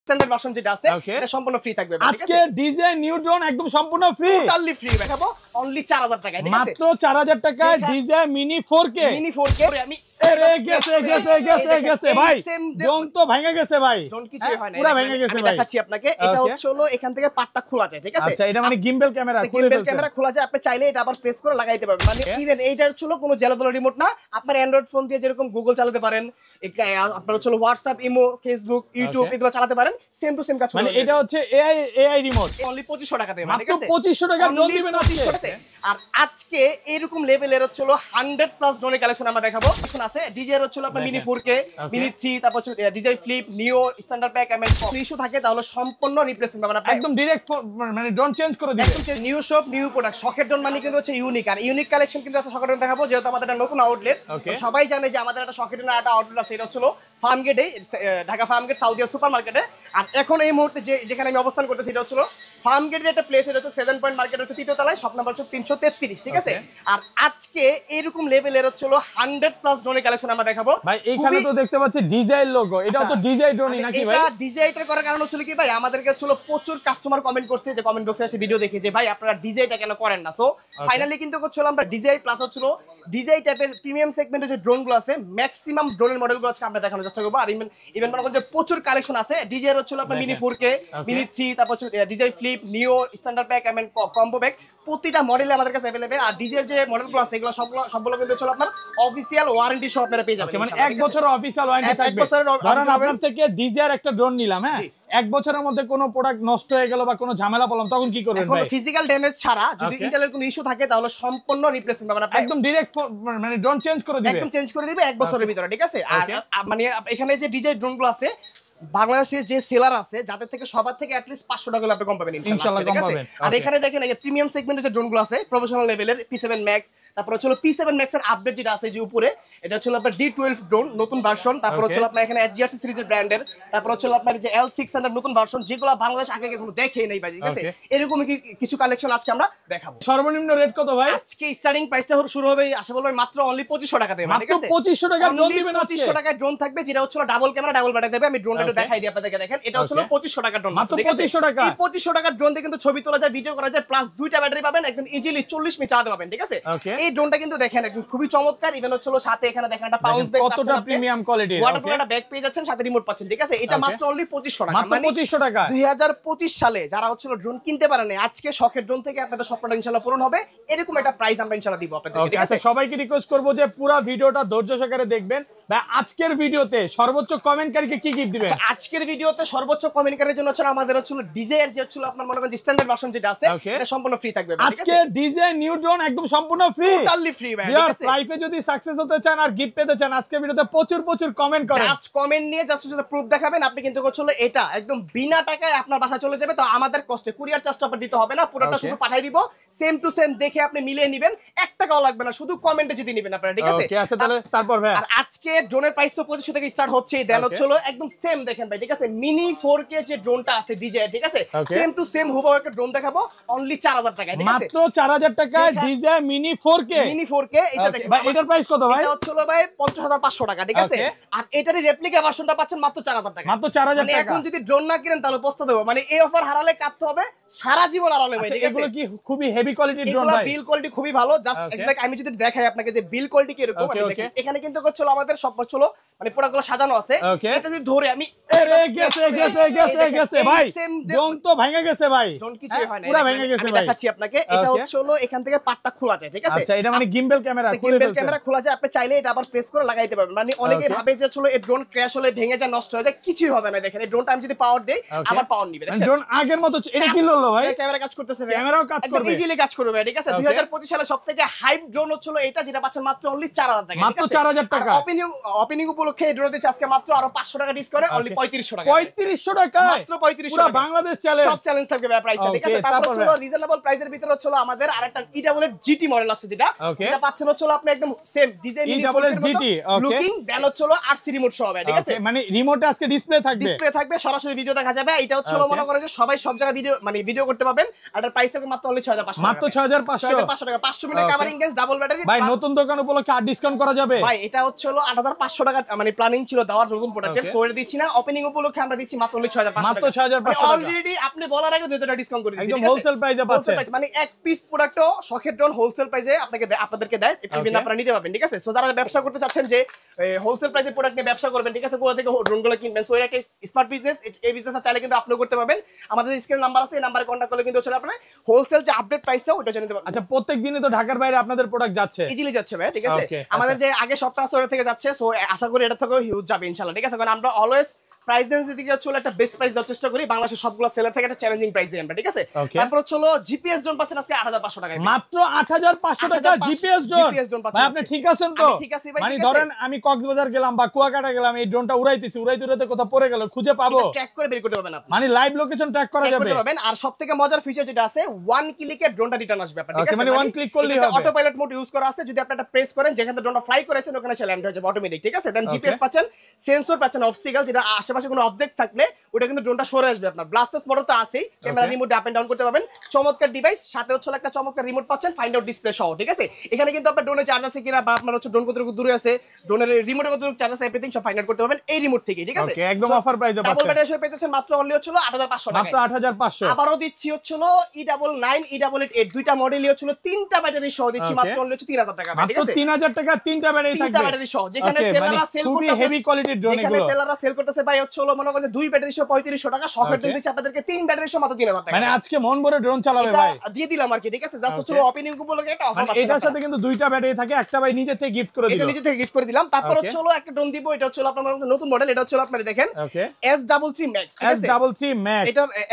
Standard version যেটা আছে এটা সম্পূর্ণ ফ্রি থাকবে। আজকে ডিজে নিউ ড্রোন একদম সম্পূর্ণ ফ্রি, টোটালি ফ্রি দেখাবো অনলি 4000 টাকায়, ঠিক আছে? মাত্র 4000 টাকায় DJ mini 4K। Mini 4K আমি গেছে ভাই, ড্রোন তো ভেঙে গেছে ভাই, ড্রোন কিছু হয় না, পুরো ভেঙে গেছে ভাই। দেখাচ্ছি আপনাকে, এটা হচ্ছে হলো এখান থেকে পাটটা খোলা যায়, ঠিক আছে? আচ্ছা, এটা মানে গিম্বল ক্যামেরা, গিম্বল ক্যামেরা খোলা যায়, আপনি চাইলে এটা আবার প্রেস করে লাগাইতে পারবেন। মানে ইভেন এইটা হচ্ছে কোনো জেলাদোলা রিমোট না, আপনার অ্যান্ড্রয়েড ফোন দিয়ে যেরকম গুগল চালাতে পারেন, আপনার হচ্ছে হোয়াটসঅ্যাপ, ইমো, ফেসবুক, ইউটিউব এগুলো চালাতে পারেন, সেম টু সেম কাজ করে। মানে এটা হচ্ছে এআই রিমোট, অনলি 2500 টাকা দেবেন, ঠিক আছে? 2500 টাকা ড্রোন দিবেন আজকে। আর আজকে এরকম লেভেলের হচ্ছে 100 প্লাস ড্রোনের কালেকশন আমরা দেখাবো। কালেকশন আছে ডিজে এর হচ্ছে আপনার মিনি 4K, মিনি 3, তারপর হচ্ছে ডিজে ফ্লিপ, নিও, স্ট্যান্ডার্ড প্যাক, এমএল ইস্যু থাকে তাহলে সম্পূর্ণ রিপ্লেসমেন্ট পাবেন আপনি, একদম ডাইরেক্ট মানে ড্রোন চেঞ্জ করে দিবেন। একদম নিউ শপ নিউ প্রোডাক্ট। শখের ড্রোন মানে কিন্তু হচ্ছে ইউনিক, আর ইউনিক কালেকশন কিন্তু আছে শখের ড্রোন দেখাবো, যেহেতু আমাদের একটা নতুন আউটলেট। সবাই জানে যে আমাদের একটা শখের ড্রোনের একটা আউটলেট আছে, এটা হচ্ছে ফার্ম গেটে, Dhaka farm gate Saudia super মার্কেটে। আর এখন এই মুহূর্তে যেখানে আমি অবস্থান করতেছি এটা হচ্ছে ফার্ম গেটের একটা প্লেস, এটা হচ্ছে 7 পয়েন্ট মার্কেট, হচ্ছে 3য় তলায়, শপ নাম্বার হচ্ছে 333, ঠিক আছে? আর আজকে এরকম লেভেলের হচ্ছে 100 প্লাস ড্রোনের কালেকশন আমরা দেখাবো ভাই। এইখানে তো দেখতে পাচ্ছি ডিজাইন লোগো, এটা তো ডিজাইন ড্রোনই নাকি ভাই? এটা ডিজাইনটা করার কারণ হচ্ছে কি ভাই, আমাদেরকে হচ্ছে প্রচুর কাস্টমার কমেন্ট করছে, যে কমেন্ট বক্সে এসে ভিডিও দেখে যে ভাই আপনারা ডিজাইনটা কেন করেন না। সো ফাইনালি কিন্তু হচ্ছে আমরা ডিজাইন প্লাস হচ্ছে ডিজাইন টাইপের প্রিমিয়াম সেগমেন্টের যে ড্রোনগুলো আছে, ম্যাক্সিমাম ড্রোনের মডেলগুলো আজকে আমরা দেখানোর চেষ্টা করব। আর ইভেন মনে করেন যে প্রচুর কালেকশন আছে ডিজাইন হচ্ছে আপনার মিনি 4K, মিনি 3, তারপর হচ্ছে ডিজাইন ফ্লিপ, নিও, standard pack, MN combo pack, প্রতিটা মডেলে আমাদের কাছে अवेलेबल। আর ডিজের যে মডেলগুলো আছে এগুলো সবগুলো কিন্তু হচ্ছে আপনার অফিশিয়াল ওয়ারেন্টি সহ আপনারা পেয়ে যাবেন। মানে 1 বছরের অফিশিয়াল ওয়ারেন্টি থাকবে। ধরেন আপনার থেকে ডিজার একটা ড্রোন নিলাম, হ্যাঁ, 1 বছরের মধ্যে কোনো প্রোডাক্ট নষ্ট হয়ে গেল বা কোনো ঝামেলা পড়লাম, তখন কি করবেন ভাই? এখন ফিজিক্যাল ড্যামেজ ছাড়া যদি ইন্টারনেট কোনো ইস্যু থাকে তাহলে সম্পূর্ণ রিপ্লেসমেন্ট পাবেন আপনি, একদম ডাইরেক্ট মানে ড্রোন চেঞ্জ করে দিবেন, একদম চেঞ্জ করে দিবে 1 বছরের ভিতরে, ঠিক আছে? আর মানে এখানে যে ডিজাইন ড্রোনগুলো আছে বাংলাদেশের যে সেলার আছে যাদের থেকে সবার থেকে at least 500 টাকা আপনি কম পাবেন ইনশাআল্লাহ, ঠিক আছে? আর এখানে দেখেন এই প্রিমিয়াম সেগমেন্টের যে ড্রোনগুলো আছে প্রফেশনাল লেভেলের P7 Max, তারপর হচ্ছে P7 Max এর আপডেট যেটা আছে যে উপরে, এটা হচ্ছে আপনার D12 ড্রোন নতুন ভার্সন, তারপর হচ্ছে আপনার এখানে HGRC সিরিজের ব্র্যান্ডের, তারপর হচ্ছে আপনার যে L600 নতুন ভার্সন, যেগুলো বাংলাদেশ আগে কখনো দেখেই নাই ভাই, ঠিক আছে? এরকম কিছু কালেকশন আজকে আমরা দেখাবো। সর্বনিম্ন রেট কত ভাই? আজকে স্টার্টিং প্রাইসটা শুরু হবে আশা বলবো মাত্র অনলি 2500 টাকা দেব, ঠিক আছে? মাত্র 2500 টাকা ড্রোন দিবেন আজকে। 2500 টাকায় ড্রোন থাকবে, যেটা হচ্ছে ডাবল ক্যামেরা ডাবল ব্যাটারি দেবে। আমি ড্রোনটা একটু দেখাই দিই আপনাদেরকে, দেখেন এটা হচ্ছে 2500 টাকা ড্রোন, মাত্র 2500 টাকা। এই 2500 টাকার ড্রোন দিয়ে কিন্তু ছবি তোলা যায়, ভিডিও করা যায়, প্লাস দুইটা ব্যাটারি পাবেন, একদম ইজিলি 40 মিনিট চালাতে পাবেন, ঠিক আছে? এই ড্রোনটা কিন্তু দেখেন একদম খুবই চমৎকার। ইভেন হচ্ছে সাথে এখানে দেখেন একটা পাউন্স ব্যাগ পাচ্ছেন, কতটা প্রিমিয়াম কোয়ালিটির ওয়াটারপ্রুফ একটা ব্যাগ পেয়ে যাচ্ছেন, সাথে রিমোট পাচ্ছেন, ঠিক আছে? এটা মাত্র অনলি 2500 টাকা, মাত্র 2500 টাকা। 2025 সালে যারা হচ্ছে ড্রোন কিনতে পারেন না, আজকে শখের ড্রোন থেকে আপনাদের স্বপ্নটা ইনশাআল্লাহ পূরণ হবে, এরকম একটা প্রাইস আমরা ইনশাআল্লাহ দিব আপনাদের, ঠিক আছে? সবাইকে রিকোয়েস্ট করব যে পুরো ভিডিওটা ধৈর্য সহকারে দেখবেন। ভাই আজকের ভিডিওতে সর্বোচ্চ কমেন্টকারীকে কি গিফট দিবেন? আজকের ভিডিওতে সর্বোচ্চ কমেন্টকারীর জন্য হচ্ছে আমাদের হচ্ছে ডিজাইর যে হচ্ছে আপনার মনে করেন স্ট্যান্ডার্ড ভার্সন যেটা আছে এটা সম্পূর্ণ ফ্রি থাকবে। আজকে ডিজে নিউ ড্রোন একদম সম্পূর্ণ ফ্রি, টোটালি ফ্রি ভাই, ঠিক আছে? লাইফে যদি সাকসেস হতে চান আর গিফট পেতে চান, আজকের ভিডিওতে প্রচুর কমেন্ট করেন, জাস্ট কমেন্ট নিয়ে জাস্ট প্রুফ দেখাবেন, আপনি কিন্তু হচ্ছে এটা একদম বিনা টাকায় আপনার বাসা চলে যাবে। তো আমাদের কষ্টে কুরিয়ার চার্জটা আপনার দিতে হবে না, পুরোটা শুধু পাঠিয়ে দিব, সেম টু সেম দেখে আপনি মিলিয়ে নেবেন, 1 টাকাও লাগবে না, শুধু কমেন্টে যদি নেবেন আপনারা, ঠিক আছে? ওকে, আচ্ছা তাহলে তারপর ভাই আর আজকে ড্রোনের প্রাইস তো 2500 থেকে স্টার্ট হচ্ছে, দেন হচ্ছে একদম সেম দেখেন ভাই, ঠিক আছে? মিনি 4K যে ড্রোনটা আছে ডিজে, ঠিক আছে? সেম টু সেম হুবহু একটা ড্রোন দেখাবো অনলি 4000 টাকায়, ঠিক আছে? মাত্র 4000 টাকায় DJ mini 4K, mini 4K এটা দেখেন ভাই। এটার প্রাইস কত ভাই? এটা হচ্ছে ভাই 50500 টাকা, ঠিক আছে? আর এটারই রেপ্লিকা ভার্সনটা পাচ্ছেন মাত্র 4000 টাকা, মাত্র 4000 টাকা। এখন যদি ড্রোন না কিনেন তাহলে পস্তাতে হবে, মানে এই অফার হারালে কাটতে হবে সারা জীবন হারালে ভাই, ঠিক আছে? এগুলো কি খুবই হেভি কোয়ালিটির ড্রোন ভাই? বিল কোয়ালিটি খুবই ভালো, জাস্ট এক্সাক্ট আমি যদি দেখাই আপনাকে যে বিল কোয়ালিটি কি এরকম, দেখেন এখানে কিন্তু হচ্ছে আমাদের সব হচ্ছে মানে প্রোডাক্টগুলো সাজানো আছে, এটা যদি ধরে আমি গেছে ভাই, ড্রোন তো ভেঙে গেছে ভাই, ড্রোন কিছু হয় না, পুরো ভেঙে গেছে ভাই। দেখাচ্ছি আপনাকে, এটা হচ্ছে এখান থেকে পাটটা খোলা যায়, ঠিক আছে? আচ্ছা, এটা মানে গিম্বল ক্যামেরা, গিম্বল ক্যামেরা খোলা যায়, আপনি চাইলে এটা আবার প্রেস করে লাগাইতে পারবেন। মানে অনেকে ভাবে যে চলো এই ড্রোন ক্র্যাশ হলে ভেঙে যায় নষ্ট হয়ে যায়, কিছুই হবে না। দেখেন এই ড্রোনটা আমি যদি পাওয়ার দেই আবার পাওয়ার নিবে, দেখেন ড্রোন আগের মতো। এটা কি হলো ভাই? ক্যামেরা কাজ করতেছে, ক্যামেরাও কাজ করবে, ইজিলি কাজ করবে, ঠিক আছে? 2025 সালে সবথেকে হাইপ ড্রোন হচ্ছিল এটা, যেটা পাচ্ছেন মাত্র অনলি 4000 টাকা, মাত্র 4000 টাকা। ওপেনিং উপলক্ষে এই ড্রোন দিচ্ছে আজকে মাত্র আরো 500 টাকা ডিসকাউন্ট, অনলি 3500 টাকা, 3500 টাকা, মাত্র 3500 পুরো টাকা। বাংলাদেশ চ্যালেঞ্জ, সব চ্যালেঞ্জ থাকবে ভাই প্রাইসটা, ঠিক আছে? তারপর হলো রিজনেবল প্রাইসের ভিতরে হচ্ছে আমাদের আরেকটা ইডাবলের জিটি মডেল আছে, যেটা পাচ্ছেন হচ্ছে আপনি একদম সেম ডিজাইন মিনি 888 GT ওকে লুকিং দেন হচ্ছে RC রিমোট সহ হবে, ঠিক আছে? মানে রিমোটে আজকে ডিসপ্লে থাকবে সরাসরি ভিডিও দেখা যাবে। এটা হচ্ছে মনে করে যে সবাই সব জায়গায় ভিডিও করতে পারবেন। আর এর প্রাইস থাকবে মাত্র অনলি 6500 মাত্র 6500 টাকা 500 metre covering gas double battery. ভাই নতুন দোকান উপলক্ষে আর ডিসকাউন্ট করা যাবে? ভাই এটা হচ্ছে 8500 টাকা মানে প্ল্যানিং ছিল দেওয়ার নতুন প্রোডাক্টের, সো এটা দিচ্ছি না, ওপেনিং উপলক্ষে আমরা দিচ্ছি মাত্র অনলি 6500 মাত্র 6500 টাকা। অলরেডি আপনি বলার আগে 2000 টাকা ডিসকাউন্ট করে দিয়েছি, একদম হোলসেল প্রাইসে পাচ্ছেন। মানে এক পিস প্রোডাক্টও শখের ড্রোন হোলসেল প্রাইসে আপনাদেরকে দেয়, ইভেন আপনারা নিতে পারবেন, ঠিক আছে? সো যারা ব্যবসা করতে চাচ্ছেন যে হোলসেল প্রাইসে প্রোডাক্ট নিয়ে ব্যবসা করবেন, ঠিক আছে, কোথা থেকে ড্রোনগুলো কিনবেন, সো এটা একটা স্মার্ট বিজনেস। এই বিজনেস চাইলে কিন্তু আপনিও করতে পারবেন। আমাদের স্ক্রিনে নাম্বার আছে, এই নাম্বারে কন্টাক্ট করলে কিন্তু আপনি হোলসেল যে আপডেট প্রাইসটা ওটা জানতে পারবেন। আচ্ছা, প্রত্যেক দিনই তো ঢাকার বাইরে আপনাদের প্রোডাক্ট যাচ্ছে? ইজিলি যাচ্ছে ভাই, ঠিক আছে? আমাদের যে আগে সপ্তাহ আছে ওটা থেকে যাচ্ছে, সো আশা করি এটা থেকেও হিউজ যাবে ইনশাআল্লাহ, ঠিক আছে? কারণ আমরা অলওয়েজ প্রাইস রেঞ্জের দিকে চলে একটা বেস্ট প্রাইস দেওয়ার চেষ্টা করি, বাংলাদেশের সবগুলো সেলার থেকে একটা চ্যালেঞ্জিং প্রাইস দিই আমরা, ঠিক আছে? তারপর চলো জিপিএস ড্রোন পাচ্ছেন আজকে 8500 টাকায়, মাত্র 8500 টাকা জিপিএস ড্রোন পাচ্ছেন। আপনি ঠিক আছেন তো? ঠিক আছে ভাই, মানে ধরেন আমি কক্সবাজার গেলাম বা কুয়াকাটা গেলাম, এই ড্রোনটা উড়াইতেছি, উড়াইতে কোথাও পড়ে গেল, খুঁজে পাবো? ট্র্যাক করে বের করতে পারবেন আপনি, মানে লাইভ লোকেশন ট্র্যাক করা যাবে। আর সবথেকে মজার ফিচার যেটা আছে, ওয়ান ক্লিকে ড্রোনটা রিটার্ন আসবে আপনার, ঠিক আছে? মানে ওয়ান ক্লিক করলেই হবে। অটো পাইলট মোড ইউজ করা আছে, যদি আপনি এটা প্রেস করেন যেখানে ড্রোনটা ফ্লাই করেছেন ওখানে সে ল্যান্ড হয়ে যাবে অটোমেটিক, ঠিক আছে? দেন জিপিএস পাচ্ছেন, সেন্সর পাচ্ছেন অবস্টিকল, যেটা আশেপাশে কোনো অবজেক্ট থাকলে ওটা কিন্তু ড্রোনটা সরে আসবে আপনার। ব্লাস্টার্স মোটর তো আছেই, camera remote up and down করতে পারবেন, চমৎকার ডিভাইস। সাথে হচ্ছে একটা চমৎকার রিমোট পাচ্ছেন, ফাইন্ড আউট ডিসপ্লে সহ, ঠিক আছে? এখানে কিন্তু আপনার ড্রোনে চার্জ আছে কিনা বা আপনার হচ্ছে ড্রোন কতটুকু দূরে আছে, ড্রোনের রিমোটে কতটুকু চার্জ আছে, এভরিথিং সব ফাইন্ড আউট করতে পারবেন এই রিমোট থেকে, ঠিক আছে? ওকে, একদম অফার প্রাইসে পাচ্ছেন। ডাবল ব্যাটারি সহ পেয়েছেন মাত্র অনলি হচ্ছে 8500 টাকা, মাত্র 8500। আবারো দিচ্ছি হচ্ছে E99 E88 দুইটা মডেলই হচ্ছে তিনটা ব্যাটারি সহ দিচ্ছি মাত্র অনলি হচ্ছে 3000 টাকা, ঠিক আছে? মাত্র 3000 টাকা তিনটা ব্যাটারি থাকবে, তিনটা ব্যাটারি সহ। যেখানে সেলাররা সেল করতেছে, খুবই হেভি কোয়ালিটির ড্রোন, যেখানে সেলাররা সেল করতেছে ভাই হচ্ছে মনে করেন দুই ব্যাটারি সহ 3500 টাকা, শখের ড্রোন দিচ্ছি আপনাদেরকে তিন ব্যাটারি সহ মাত্র 3000 টাকা। মানে আজকে মন ভরে ড্রোন চালাবে ভাই, দিয়ে দিলাম আর কি, ঠিক আছে? জাস্ট হচ্ছে ওপেনিং উপলক্ষে একটা অফার আছে। এটার সাথে কিন্তু দুইটা ব্যাটারি থাকে, একটা ভাই নিজে থেকে গিফট করে দিল, এটা নিজে থেকে গিফট করে দিলাম। তারপর হচ্ছে একটা ড্রোন দিব, এটা হচ্ছে আপনার নতুন মডেল, এটা হচ্ছে আপনারা দেখেন S33 Max, ঠিক আছে? S33 Max।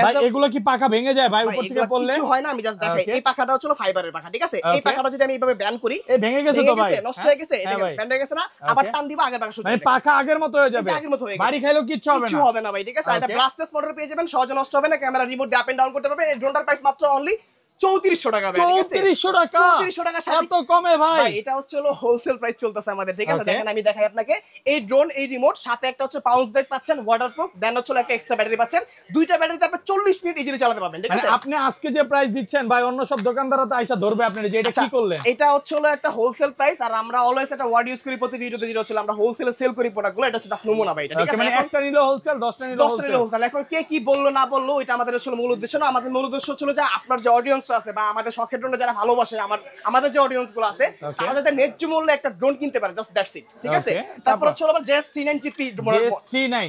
ভাই এগুলো কি পাখা ভেঙে যায় ভাই উপর থেকে পড়লে? কিছু হয় না, আমি জাস্ট দেখাই। এই পাখাটা হচ্ছে ফাইবারের পাখা, ঠিক আছে? এই পাখাটা যদি আমি এইভাবে ব্যান করি, এই ভেঙে গেছে তো ভাই, নষ্ট হয়ে গেছে, এটা ব্যান হয়ে গেছে না, আবার টান দিব আগের পাখা সোজা, মানে পাখা আগের মতো হয়ে যাবে, আগের মতো হয়ে গেছে, বাড়ি খাইলেও কিচ্ছু হবে না ভাই, ঠিক আছে? এটা ব্লাস্টার্স মোটর পেয়ে যাবেন, সহজে নষ্ট হবে না, ক্যামেরা রিমোট দিয়ে আপ এন্ড ডাউন করতে পারবেন। এই ড্রোনটার প্রাইস মাত্র অনলি 3400 টাকা, ভাই, ঠিক আছে? 3400 টাকা, 3400 টাকা এত কমে ভাই? এটা হচ্ছে হোলসেল প্রাইস চলতেছে আমাদের, ঠিক আছে? দেখেন আমি দেখাই আপনাকে, এই ড্রোন, এই রিমোট, সাথে একটা হচ্ছে পাউন্স ব্যাগ পাচ্ছেন ওয়াটারপ্রুফ, দেন হচ্ছে একটা এক্সট্রা ব্যাটারি পাচ্ছেন। দুইটা ব্যাটারিতে আপনি 40 মিনিট ইজিলি চালাতে পারবেন, ঠিক আছে? আপনি আজকে যে প্রাইস দিচ্ছেন ভাই, অন্য সব দোকানদাররা তো আইসা ধরবে আপনারা যে এটা কি করলেন। এটা হচ্ছে একটা হোলসেল প্রাইস, আর আমরা অলওয়েজ একটা ওয়ার্ড ইউজ করি প্রতি ভিডিওতে, যেটা হচ্ছে আমরা হোলসেলে সেল করি প্রোডাক্টগুলো। এটা হচ্ছে জাস্ট নমুনা ভাই, ঠিক আছে? মানে একটা নিলে হোলসেল, 10টা নিলে হোলসেল। এখন কে কি বললো না বললো এটা আমাদের হচ্ছে মূল উদ্দেশ্য না। আমাদের মূল উদ্দেশ্য হচ্ছে যে আপনার যে অডিয়েন্স আছে বা আমাদের শখের ড্রোন যারা ভালোবাসে, আমাদের যে অডিয়েন্স গুলো আছে, তারা যাতে ন্যায্য মূল্যে একটা ড্রোন কিনতে পারে, জাস্ট দ্যাটস ইট, ঠিক আছে? তারপর হচ্ছে আবার JS39P মডেল,